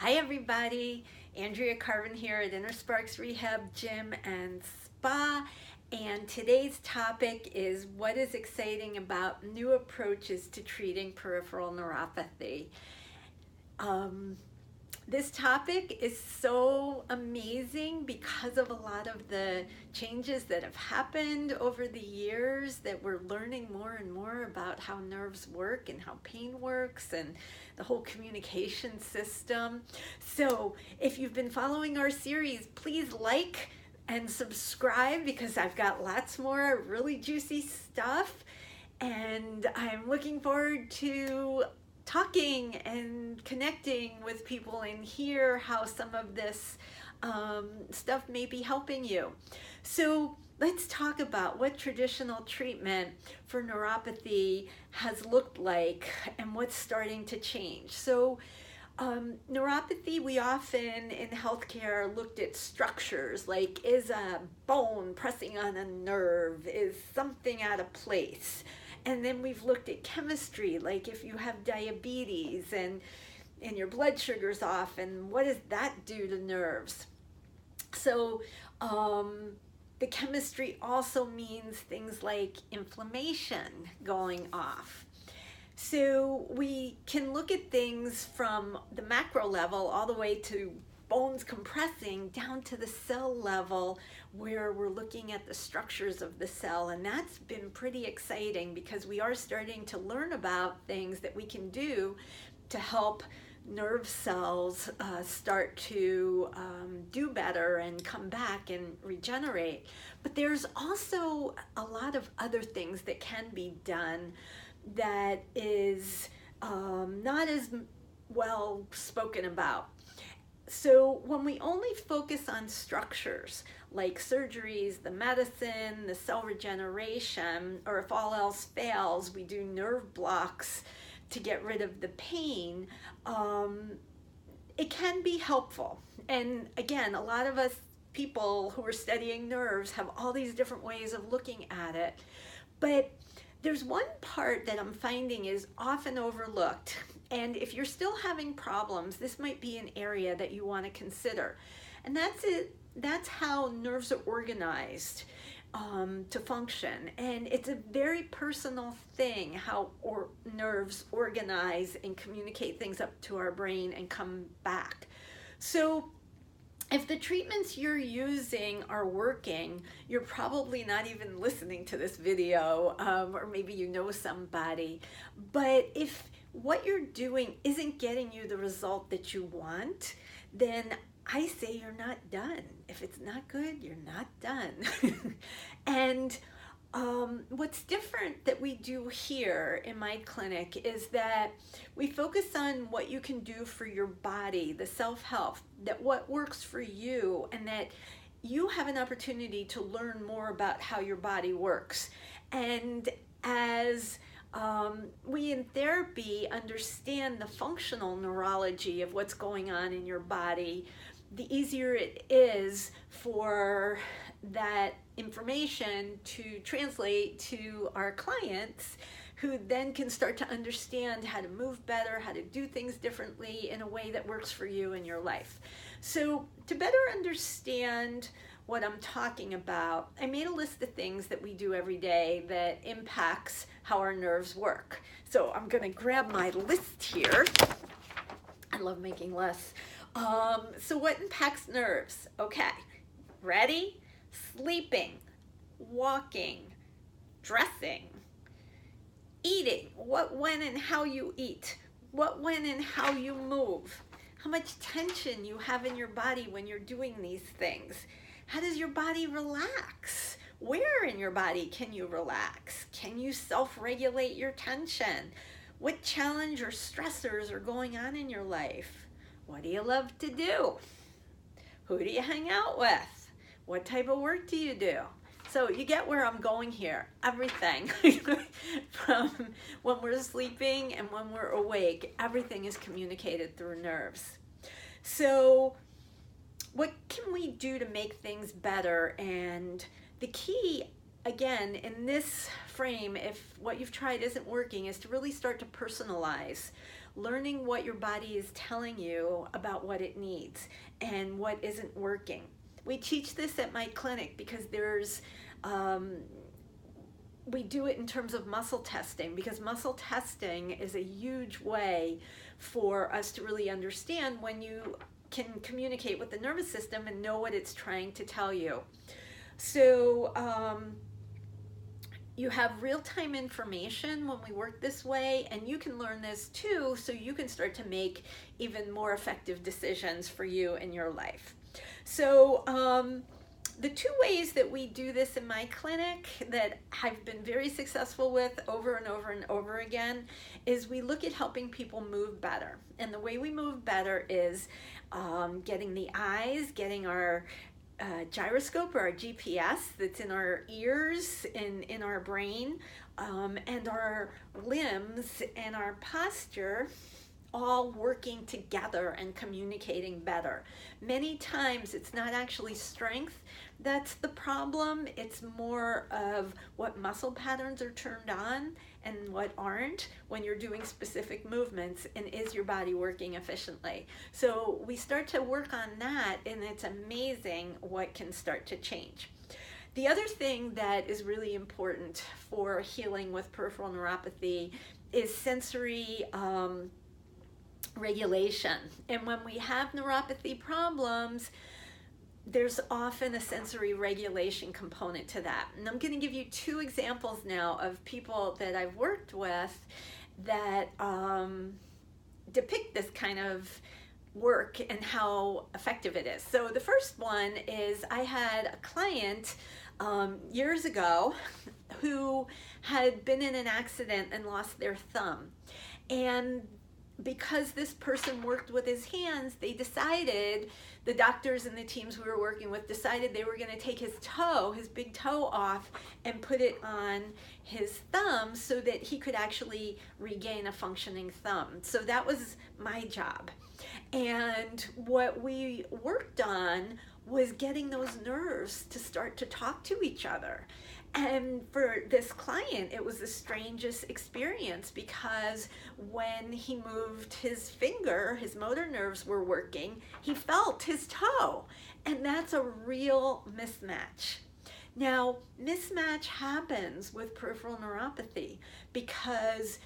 Hi everybody, Andrea Carvin here at Inner Sparks Rehab Gym and Spa, and today's topic is what is exciting about new approaches to treating peripheral neuropathy. This topic is so amazing because of a lot of the changes that have happened over the years, that we're learning more and more about how nerves work and how pain works and the whole communication system. So if you've been following our series, please like and subscribe because I've got lots more really juicy stuff, and I'm looking forward to talking and connecting with people and hear how some of this stuff may be helping you. So let's talk about what traditional treatment for neuropathy has looked like and what's starting to change. So neuropathy, we often in healthcare looked at structures, like is a bone pressing on a nerve, is something out of place. And then we've looked at chemistry, like if you have diabetes and your blood sugar's off, and what does that do to nerves? So the chemistry also means things like inflammation going off. So we can look at things from the macro level all the way to bones compressing down to the cell level, where we're looking at the structures of the cell. And that's been pretty exciting because we are starting to learn about things that we can do to help nerve cells start to do better and come back and regenerate. But there's also a lot of other things that can be done that is not as well spoken about. So when we only focus on structures like surgeries, the medicine, the cell regeneration, or if all else fails, we do nerve blocks to get rid of the pain, it can be helpful. And again, a lot of us people who are studying nerves have all these different ways of looking at it. But there's one part that I'm finding is often overlooked. And if you're still having problems, this might be an area that you want to consider. And that's it. That's how nerves are organized to function. And it's a very personal thing how nerves organize and communicate things up to our brain and come back. So if the treatments you're using are working, you're probably not even listening to this video, or maybe you know somebody. But if what you're doing isn't getting you the result that you want, then I say you're not done. If it's not good, you're not done. And what's different that we do here in my clinic is that we focus on what you can do for your body, the self-help, that what works for you, and that you have an opportunity to learn more about how your body works. And as we in therapy understand the functional neurology of what's going on in your body, the easier it is for that information to translate to our clients, who then can start to understand how to move better, how to do things differently in a way that works for you in your life. So to better understand what I'm talking about, I made a list of things that we do every day that impacts how our nerves work. So I'm going to grab my list here. I love making lists. So what impacts nerves? Okay, ready? Sleeping, walking, dressing, eating, what, when, and how you eat, what, when, and how you move, how much tension you have in your body when you're doing these things. How does your body relax? Where in your body can you relax? Can you self-regulate your tension? What challenge or stressors are going on in your life? What do you love to do? Who do you hang out with? What type of work do you do? So you get where I'm going here. Everything from when we're sleeping and when we're awake, everything is communicated through nerves. So what can we do to make things better? And the key, again, in this frame, if what you've tried isn't working, is to really start to personalize. learning what your body is telling you about what it needs and what isn't working. We teach this at my clinic because we do it in terms of muscle testing, because muscle testing is a huge way for us to really understand when you can communicate with the nervous system and know what it's trying to tell you. So you have real-time information when we work this way, and you can learn this too, so you can start to make even more effective decisions for you in your life. So the two ways that we do this in my clinic that I've been very successful with over and over and over again is we look at helping people move better. And the way we move better is getting the eyes, getting our gyroscope or our GPS that's in our ears, in our brain, and our limbs and our posture all working together and communicating better. Many times it's not actually strength that's the problem. It's more of what muscle patterns are turned on and what aren't when you're doing specific movements, and is your body working efficiently. So we start to work on that, and it's amazing what can start to change. The other thing that is really important for healing with peripheral neuropathy is sensory regulation. And when we have neuropathy problems, there's often a sensory regulation component to that. And I'm going to give you two examples now of people that I've worked with that depict this kind of work and how effective it is. So the first one is I had a client years ago who had been in an accident and lost their thumb. And because this person worked with his hands, they decided, the doctors and the teams we were working with decided they were going to take his toe, his big toe off, and put it on his thumb so that he could actually regain a functioning thumb. So that was my job. And what we worked on was getting those nerves to start to talk to each other. And for this client, it was the strangest experience, because when he moved his finger, his motor nerves were working, he felt his toe. And that's a real mismatch. Now, mismatch happens with peripheral neuropathy because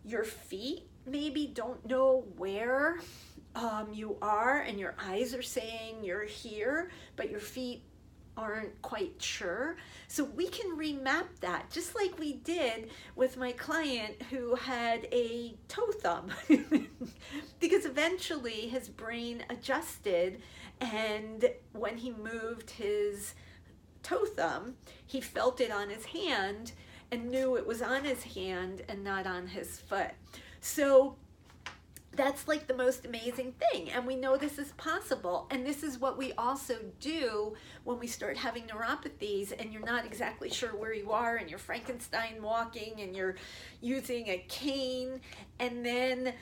your feet maybe don't know where you are, and your eyes are saying you're here, but your feet aren't quite sure. So we can remap that, just like we did with my client who had a toe thumb, because eventually his brain adjusted, and when he moved his toe thumb, he felt it on his hand and knew it was on his hand and not on his foot. So that's like the most amazing thing, and we know this is possible. And this is what we also do when we start having neuropathies and you're not exactly sure where you are, and you're Frankenstein walking and you're using a cane, and then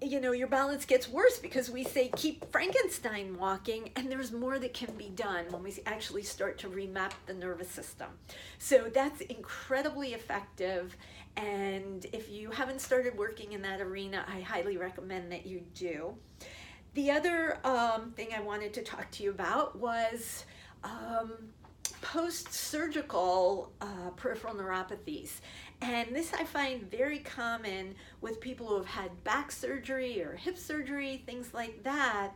your balance gets worse because we say keep Frankenstein walking, and there's more that can be done when we actually start to remap the nervous system. So that's incredibly effective. And if you haven't started working in that arena, I highly recommend that you do. The other thing I wanted to talk to you about was post-surgical peripheral neuropathies. And this I find very common with people who have had back surgery or hip surgery, things like that.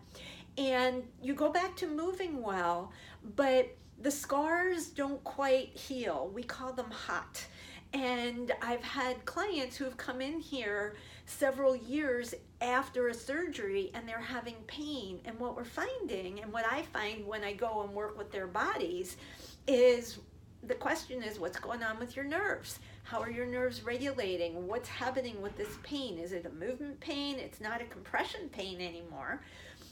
And you go back to moving well, but the scars don't quite heal. We call them hot. And I've had clients who have come in here several years after a surgery and they're having pain. And what we're finding, and what I find when I go and work with their bodies, is the question is, what's going on with your nerves? How are your nerves regulating? What's happening with this pain? Is it a movement pain? It's not a compression pain anymore.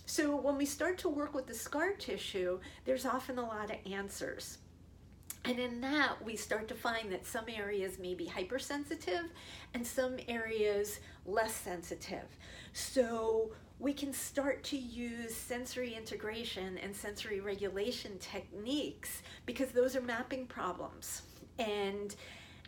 So when we start to work with the scar tissue, there's often a lot of answers. And in that, we start to find that some areas may be hypersensitive and some areas less sensitive. So we can start to use sensory integration and sensory regulation techniques, because those are mapping problems. And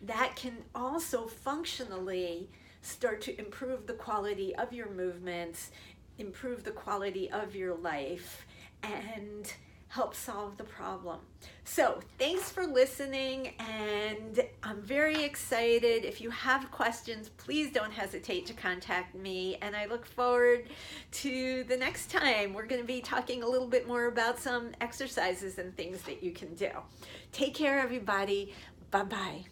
that can also functionally start to improve the quality of your movements, improve the quality of your life, and help solve the problem. So thanks for listening, and I'm very excited. If you have questions, please don't hesitate to contact me, and I look forward to the next time. We're going to be talking a little bit more about some exercises and things that you can do. Take care, everybody. Bye-bye.